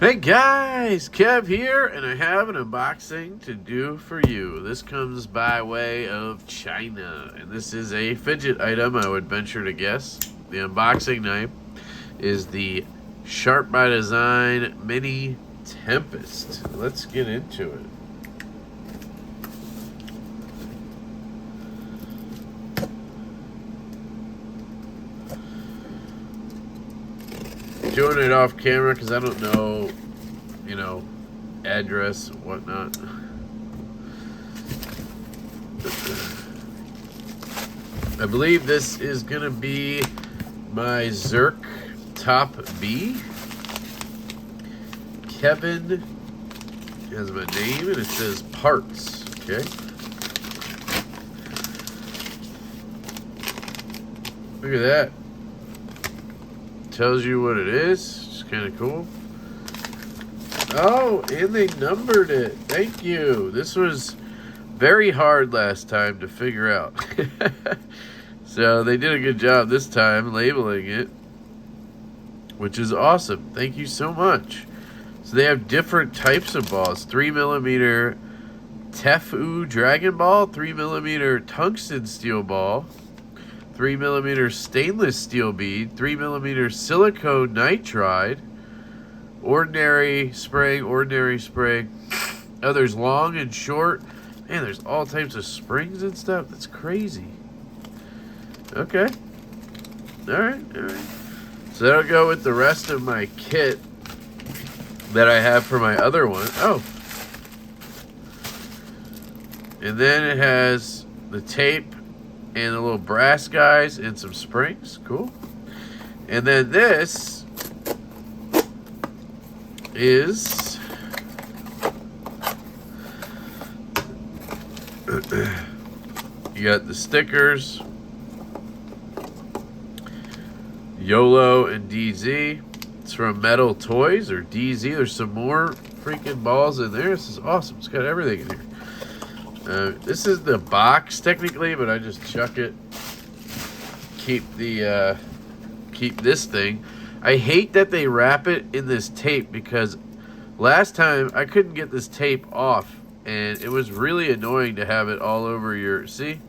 Hey guys, Kev here, and I have an unboxing to do for you. This comes by way of China, and this is a fidget item, I would venture to guess. The unboxing knife is the Sharp by Design Mini Tempest. Let's get into it. Doing it off camera because I don't know, address and whatnot. I believe this is going to be my zirc TopB. Kevin has my name and it says parts. Okay. Look at that. Tells you what it is. It's kind of cool. Oh, and they numbered it. Thank you. This was very hard last time to figure out. So they did a good job this time labeling it, which is awesome. Thank you so much. So they have different types of balls. 3mm Tefu Dragon Ball, 3mm tungsten steel ball, 3mm stainless steel bead, 3mm silicone nitride, ordinary spring. Oh, there's long and short. Man, there's all types of springs and stuff. That's crazy. Okay. Alright. So that'll go with the rest of my kit that I have for my other one. Oh. And then it has the tape and the little brass guys and some springs. Cool. And then this is you got the stickers, YOLO and DZ. It's from Metal Toyz or DZ. There's some more freaking balls in there. This is awesome. It's got everything in here. This is the box technically, but I just chuck it. Keep this thing. I hate that they wrap it in this tape because last time I couldn't get this tape off and it was really annoying to have it all over your, see?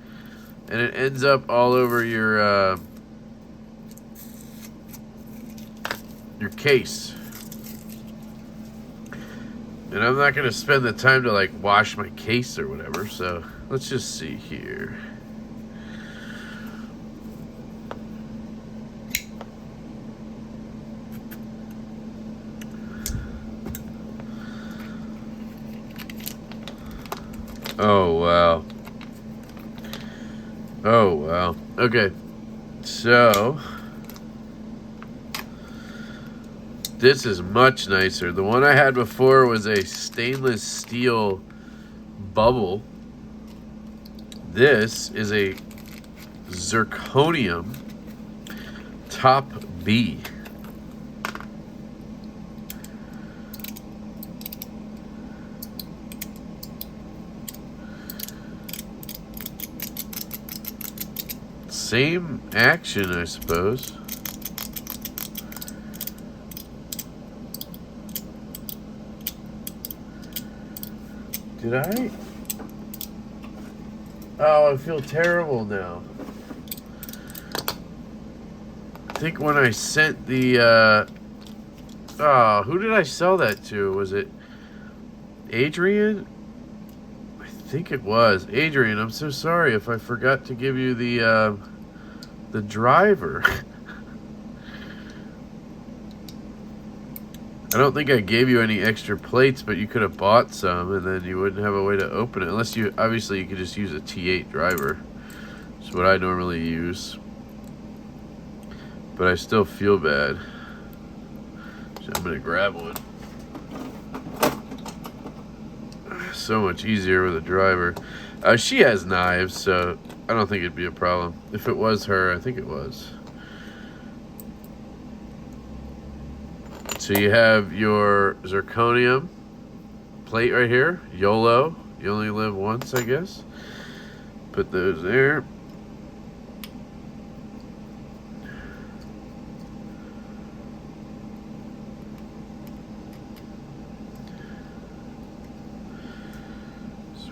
And it ends up all over your case. And I'm not going to spend the time to like wash my case or whatever. So let's just see here. Oh, wow. Oh, wow. Okay. So this is much nicer. The one I had before was a stainless steel bubble. This is a zirconium TopB. Same action, I suppose. Did I? Oh, I feel terrible now. I think when I sent the, oh, who did I sell that to? Was it Adrian? I think it was. Adrian, I'm so sorry if I forgot to give you the driver. I don't think I gave you any extra plates, but you could have bought some and then you wouldn't have a way to open it. Unless you, obviously you could just use a T8 driver. It's what I normally use. But I still feel bad. So I'm gonna grab one. So much easier with a driver. She has knives, so I don't think it'd be a problem. If it was her, I think it was. So you have your zirconium plate right here, YOLO. You only live once, I guess. Put those there.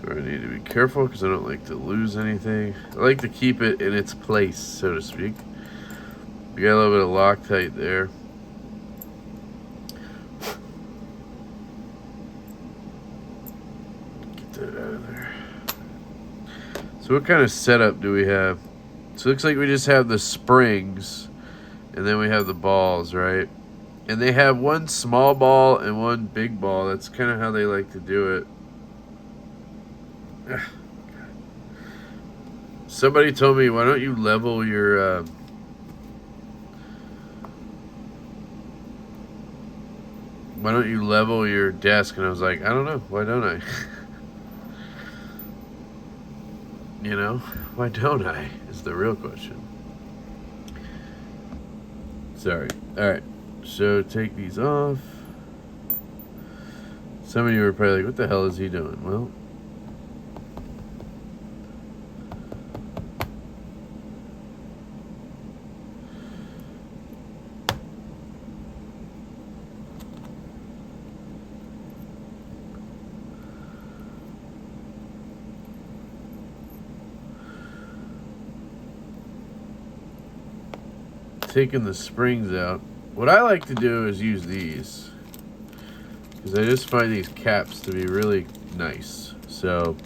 So I need to be careful because I don't like to lose anything. I like to keep it in its place, so to speak. We got a little bit of Loctite there. Get that out of there. So what kind of setup do we have? So it looks like we just have the springs and then we have the balls, right? And they have one small ball and one big ball. That's kind of how they like to do it. Somebody told me, why don't you level your desk? And I was like, I don't know, why don't I? You know, why don't I is the real question. Sorry. Alright, so take these off. Some of you are probably like, what the hell is he doing? Well, taking the springs out. What I like to do is use these because I just find these caps to be really nice. So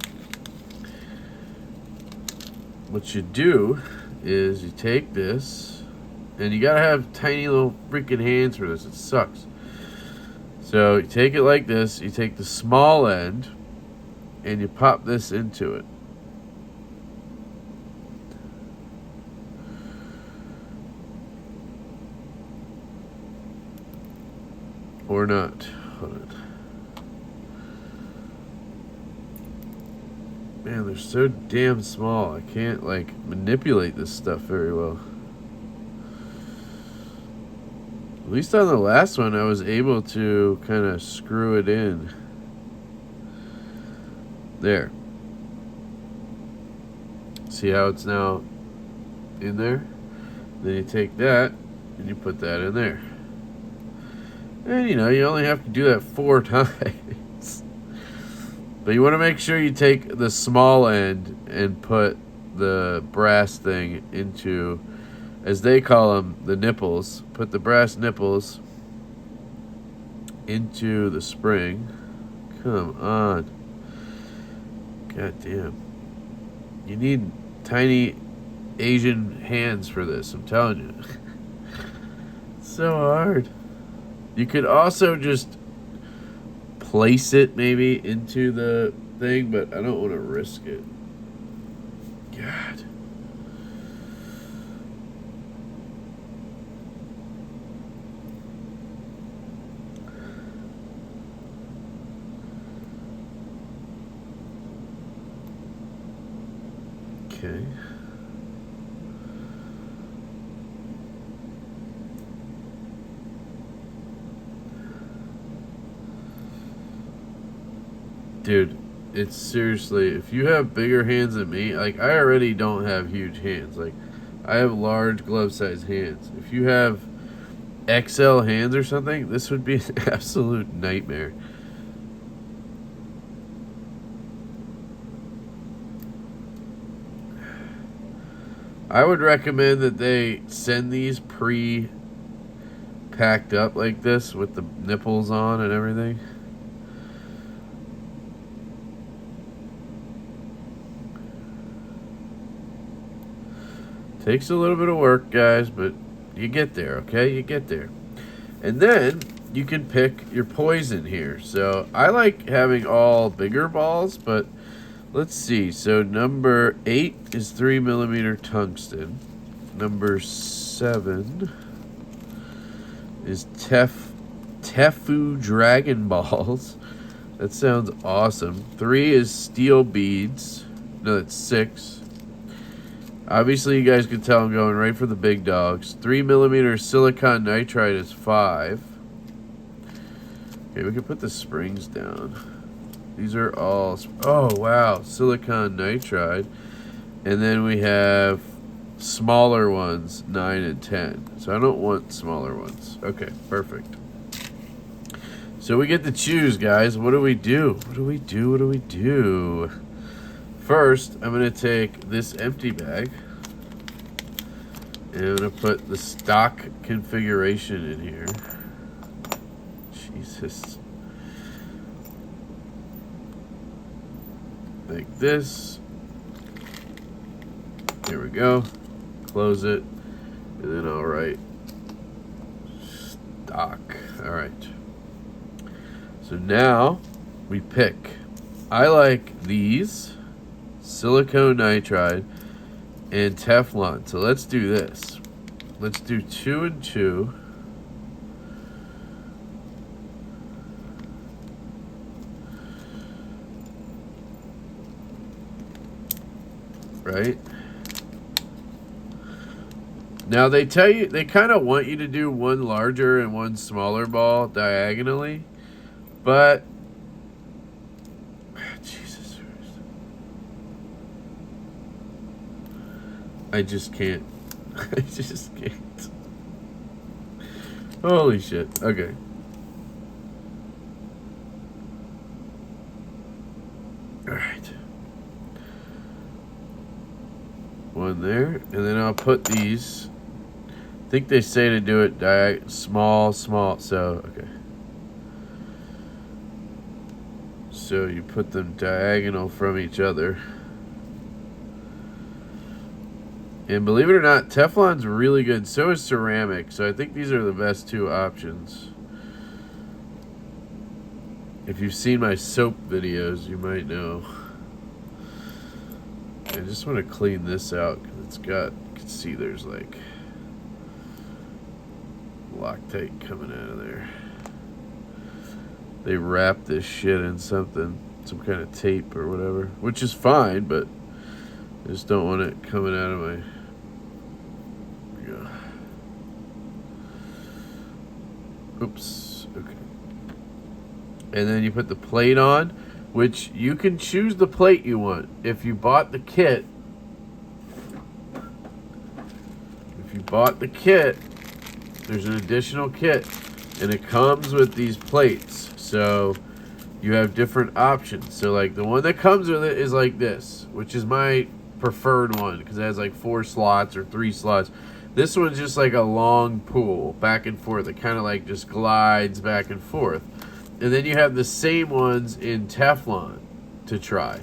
what you do is you take this, and you gotta have tiny little freaking hands for this. It sucks. So you take it like this, you take the small end and you pop this into it. Or not. Hold on. Man, they're so damn small. I can't like manipulate this stuff very well. At least on the last one, I was able to kind of screw it in. There. See how it's now in there? Then you take that and you put that in there. And you know, you only have to do that 4 times. But you want to make sure you take the small end and put the brass thing into, as they call them, the nipples. Put the brass nipples into the spring. Come on. God damn. You need tiny Asian hands for this, I'm telling you. It's so hard. You could also just place it maybe into the thing, but I don't want to risk it. God. Okay. Dude, it's seriously, if you have bigger hands than me, like I already don't have huge hands. Like I have large glove-sized hands. If you have XL hands or something, this would be an absolute nightmare. I would recommend that they send these pre-packed up like this with the nipples on and everything. Takes a little bit of work, guys, but you get there, okay? You get there. And then you can pick your poison here. So I like having all bigger balls, but let's see. So number 8 is 3mm tungsten. Number 7 is Tefu Dragon Balls. That sounds awesome. 3 is steel beads. No, that's 6. Obviously, you guys can tell I'm going right for the big dogs. 3mm silicon nitride is 5. Okay, we can put the springs down. These are all... Oh, wow. Silicon nitride. And then we have smaller ones, 9 and 10. So I don't want smaller ones. Okay, perfect. So we get to choose, guys. What do we do? What do we do? What do we do? First, I'm going to take this empty bag. And I'm going to put the stock configuration in here. Jesus. Like this. There we go. Close it. And then I'll write stock. Alright. So now we pick. I like these, silicone nitride, and Teflon. So let's do this. Let's do 2 and 2. Right? Now they tell you, they kind of want you to do one larger and one smaller ball diagonally, but Jesus Christ, I just can't. I just can't. Holy shit. Okay. All right. One there, and then I'll put these. I think they say to do it small, so, okay. So you put them diagonal from each other. And believe it or not, Teflon's really good. So is ceramic. So I think these are the best two options. If you've seen my soap videos, you might know. I just want to clean this out because it's got, you can see there's like Loctite coming out of there. They wrap this shit in something, some kind of tape or whatever, which is fine, but I just don't want it coming out of my. Yeah. Oops. Okay. And then you put the plate on, which you can choose the plate you want. If you bought the kit, there's an additional kit, and it comes with these plates. So you have different options. So like the one that comes with it is like this, which is my preferred one because it has like 4 slots or 3 slots. This one's just like a long pool back and forth. It kind of like just glides back and forth. And then you have the same ones in Teflon to try,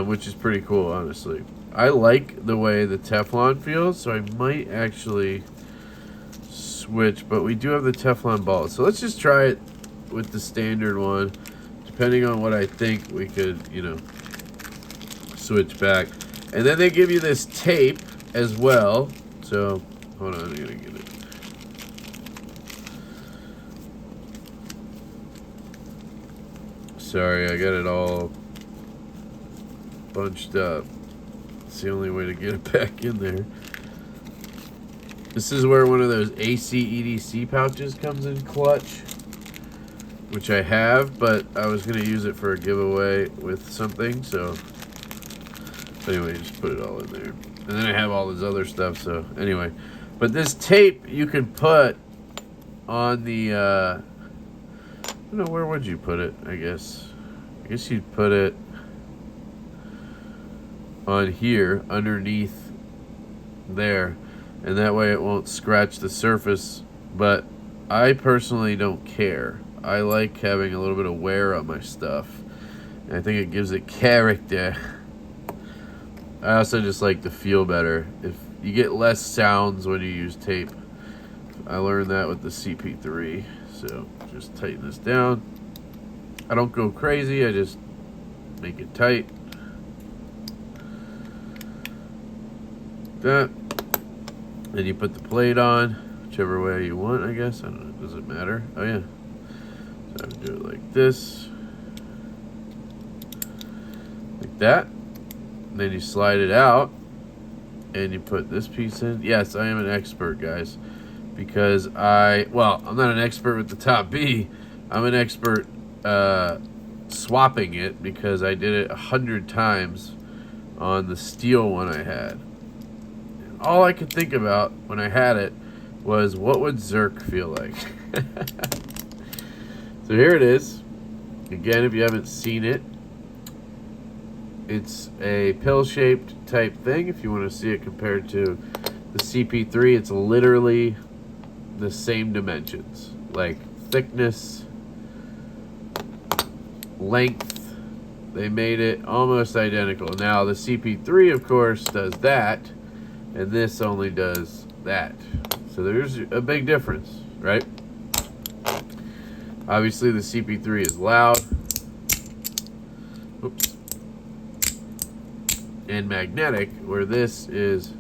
which is pretty cool, honestly. I like the way the Teflon feels, so I might actually switch, but we do have the Teflon balls. So let's just try it with the standard one. Depending on what I think, we could, switch back. And then they give you this tape as well. So, hold on, I'm gonna get it. Sorry, I got it all bunched up. It's the only way to get it back in there. This is where one of those EDC pouches comes in clutch, which I have, but I was going to use it for a giveaway with something, so anyway, just put it all in there. And then I have all this other stuff, so anyway. But this tape you can put on the, I don't know, where would you put it, I guess you'd put it on here, underneath there. And that way it won't scratch the surface, but I personally don't care. I like having a little bit of wear on my stuff, and I think it gives it character. I also just like to feel better. If you get less sounds when you use tape. I learned that with the CP3, so just tighten this down. I don't go crazy, I just make it tight. That. Then you put the plate on, whichever way you want, I guess. I don't know, does it matter? Oh yeah. So I would do it like this. Like that. And then you slide it out, and you put this piece in. Yes, I am an expert, guys. Because I'm not an expert with the TopB. I'm an expert swapping it because I did it 100 times on the steel one I had. All I could think about when I had it was, what would zirc feel like? So here it is. Again, if you haven't seen it, it's a pill-shaped type thing. If you want to see it compared to the CP3, it's literally the same dimensions, like thickness, length. They made it almost identical. Now the CP3, of course, does that, and this only does that. So there's a big difference, right? Obviously the CP3 is loud. Oops. And magnetic, where this is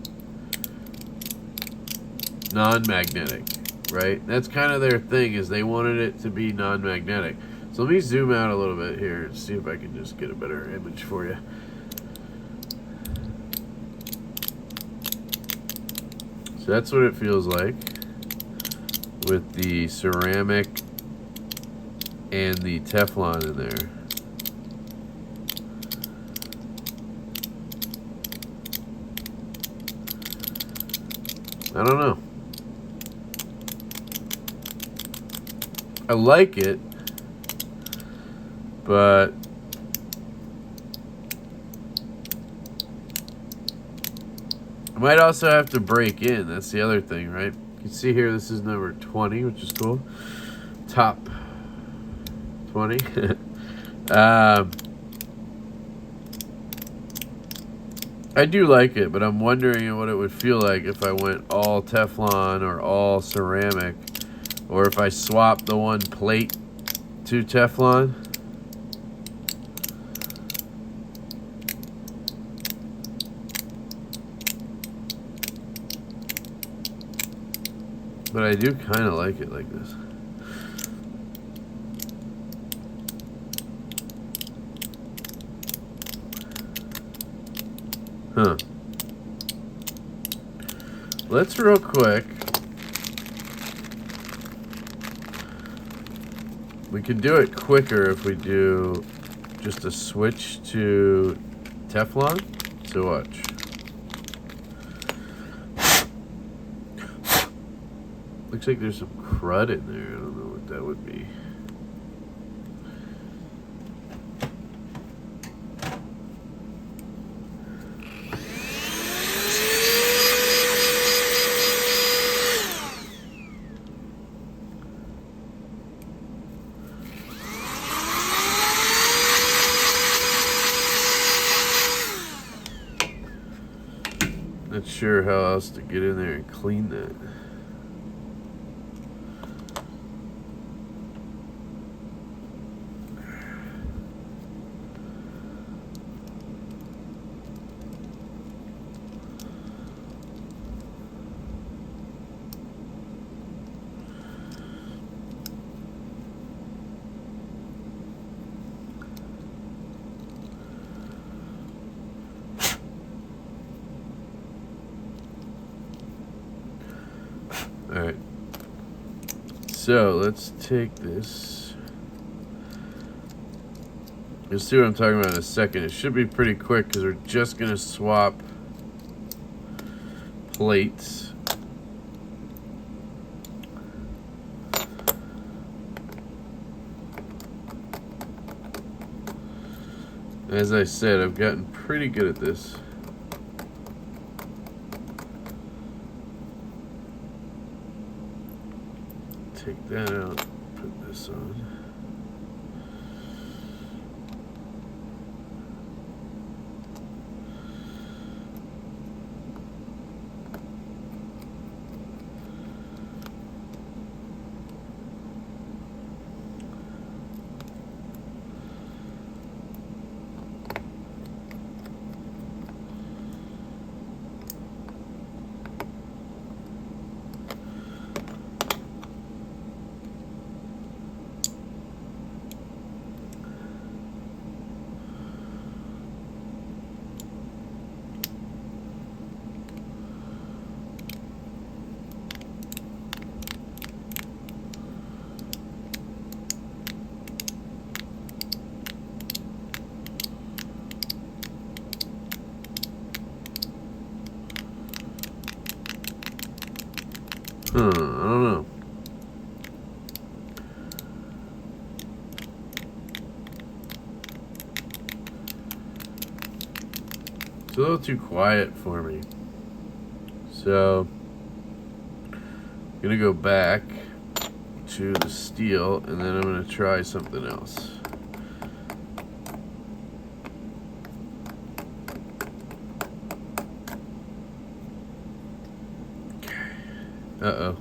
non-magnetic, right? That's kind of their thing, is they wanted it to be non-magnetic. So let me zoom out a little bit here and see if I can just get a better image for you. So that's what it feels like with the ceramic and the Teflon in there. I don't know. I like it, but I might also have to break in. That's the other thing, right? You can see here this is number 20, which is cool. Top 20. I do like it, but I'm wondering what it would feel like if I went all Teflon or all ceramic, or if I swapped the one plate to Teflon. But I do kind of like it like this. Huh. Let's real quick. We can do it quicker if we do just a switch to Teflon. So watch. Looks like there's some crud in there. I don't know what that would be. Not sure how else to get in there and clean that. Alright, so let's take this. You'll see what I'm talking about in a second. It should be pretty quick because we're just going to swap plates. As I said, I've gotten pretty good at this. Take that out, put this on. It's a little too quiet for me. So I'm gonna go back to the steel, and then I'm gonna try something else. Uh-oh.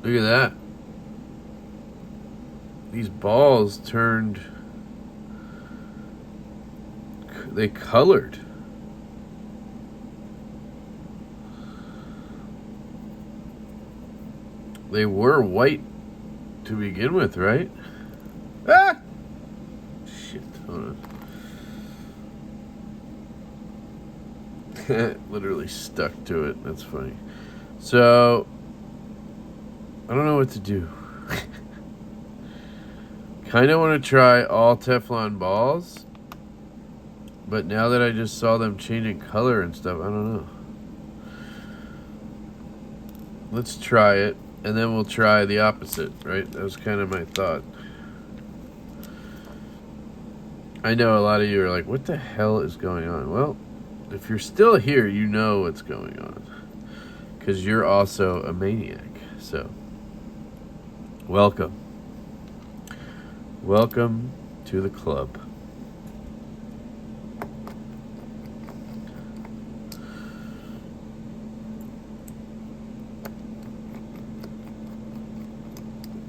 Look at that. These balls turned, they colored. They were white to begin with, right? Ah! Shit, hold on. Literally stuck to it. That's funny. So, I don't know what to do. Kind of want to try all Teflon balls, but now that I just saw them changing color and stuff, I don't know. Let's try it, and then we'll try the opposite, right? That was kind of my thought. I know a lot of you are like, what the hell is going on? Well, if you're still here, you know what's going on, because you're also a maniac. So, welcome. Welcome to the club.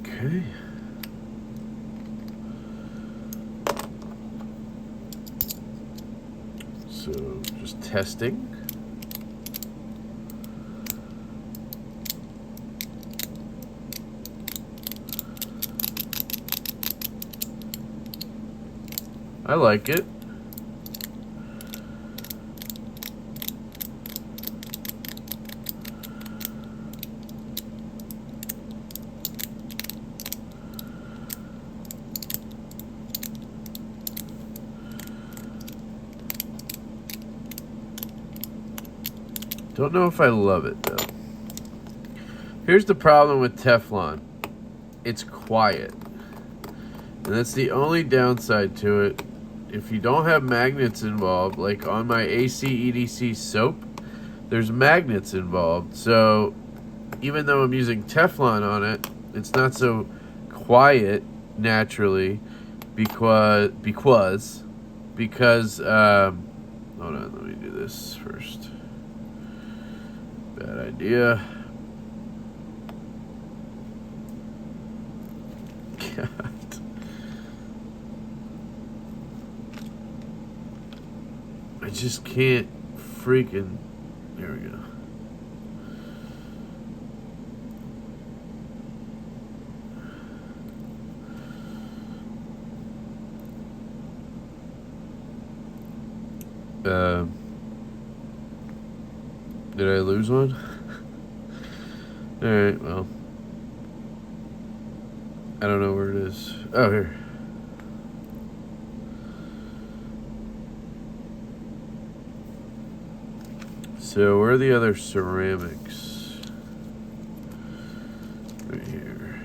Okay. So, just testing. I like it. Don't know if I love it though. Here's the problem with Teflon. It's quiet. And that's the only downside to it. If you don't have magnets involved, like on my AC/EDC soap, there's magnets involved. So even though I'm using Teflon on it, it's not so quiet naturally because hold on, let me do this first. Bad idea. God. I just can't freaking... There we go. Did I lose one? Alright, well. I don't know where it is. Oh, here. So, where are the other ceramics? Right here.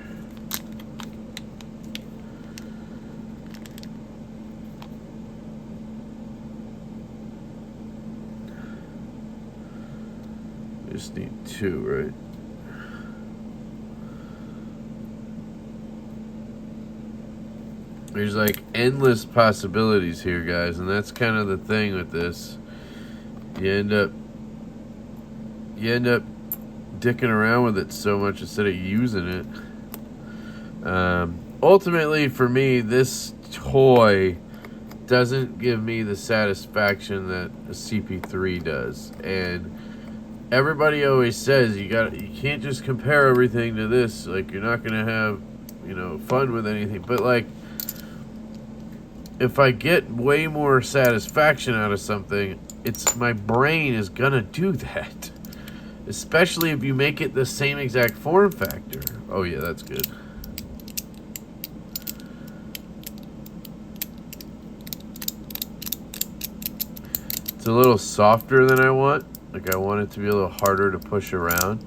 I just need two, right? There's like endless possibilities here, guys, and that's kind of the thing with this. You end up dicking around with it so much instead of using it. Ultimately, for me, this toy doesn't give me the satisfaction that a CP3 does, and everybody always says you can't just compare everything to this. Like, you're not gonna have, fun with anything. But like, if I get way more satisfaction out of something, my brain is gonna do that. Especially if you make it the same exact form factor. Oh yeah, that's good. It's a little softer than I want. Like, I want it to be a little harder to push around.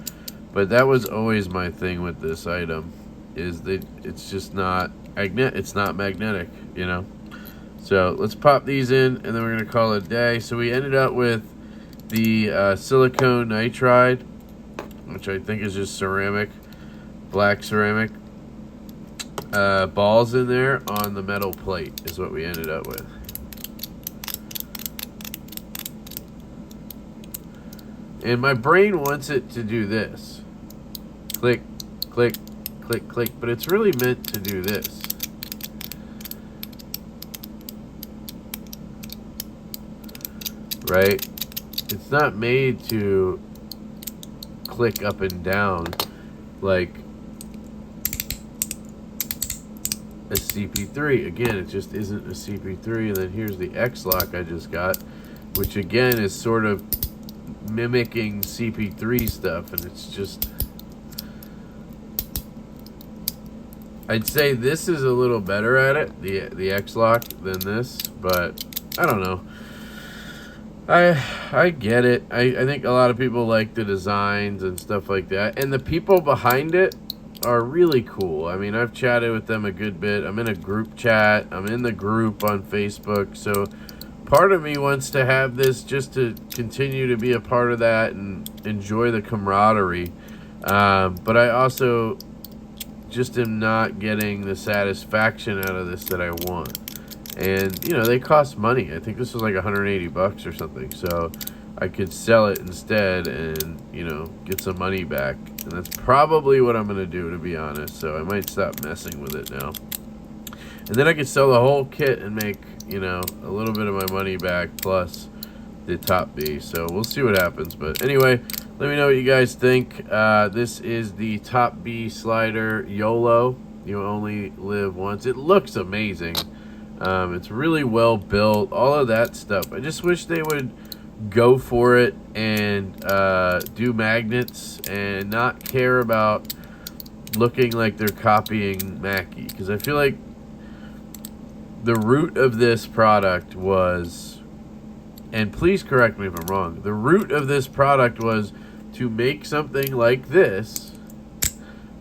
But that was always my thing with this item, is that it's just not magnetic, you know. So let's pop these in, and then we're gonna call it a day. So we ended up with the silicone nitride, which I think is just ceramic, black ceramic, balls in there on the metal plate is what we ended up with. And my brain wants it to do this. Click, click, click, click, but it's really meant to do this. Right? It's not made to click up and down like a CP3. Again, it just isn't a CP3. And then here's the X-Lock I just got, which again is sort of mimicking CP3 stuff, and it's just, I'd say this is a little better at it, the X-Lock, than this, but I don't know. I get it. I think a lot of people like the designs and stuff like that, and the people behind it are really cool. I mean, I've chatted with them a good bit. I'm in a group chat. I'm in the group on Facebook, so part of me wants to have this just to continue to be a part of that and enjoy the camaraderie. But I also just am not getting the satisfaction out of this that I want. And, you know, they cost money. I think this was like 180 bucks or something. So I could sell it instead and, you know, get some money back. And that's probably what I'm going to do, to be honest. So I might stop messing with it now. And then I could sell the whole kit and make, you know, a little bit of my money back plus the TopB. So we'll see what happens. But anyway, let me know what you guys think. This is the TopB slider YOLO. You only live once. It looks amazing. It's really well built. All of that stuff. I just wish they would go for it and do magnets and not care about looking like they're copying Mackie. Because I feel like the root of this product was, and please correct me if I'm wrong, the root of this product was to make something like this,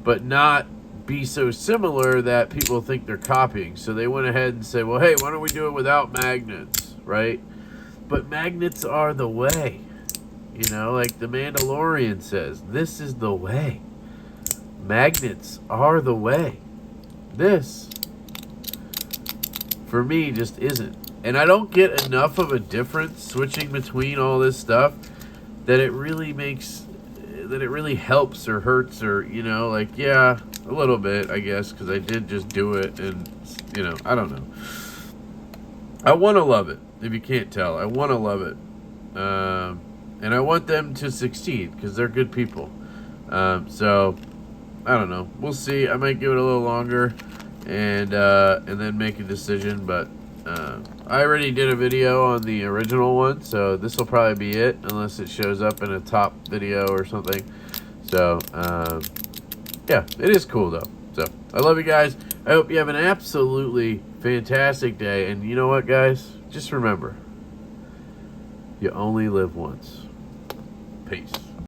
but not be so similar that people think they're copying. So they went ahead and said, well, hey, why don't we do it without magnets, right? But magnets are the way. You know, like the Mandalorian says, this is the way. Magnets are the way. This, for me, just isn't. And I don't get enough of a difference switching between all this stuff that it really makes, that it really helps or hurts, or, you know, like, yeah, a little bit, I guess, because I did just do it, and, you know, I don't know. I want to love it, if you can't tell. I want to love it. And I want them to succeed, because they're good people. So, I don't know. We'll see. I might give it a little longer, and then make a decision, but I already did a video on the original one, so this will probably be it, unless it shows up in a top video or something. So, yeah, it is cool, though. So, I love you guys. I hope you have an absolutely fantastic day. And you know what, guys? Just remember, you only live once. Peace.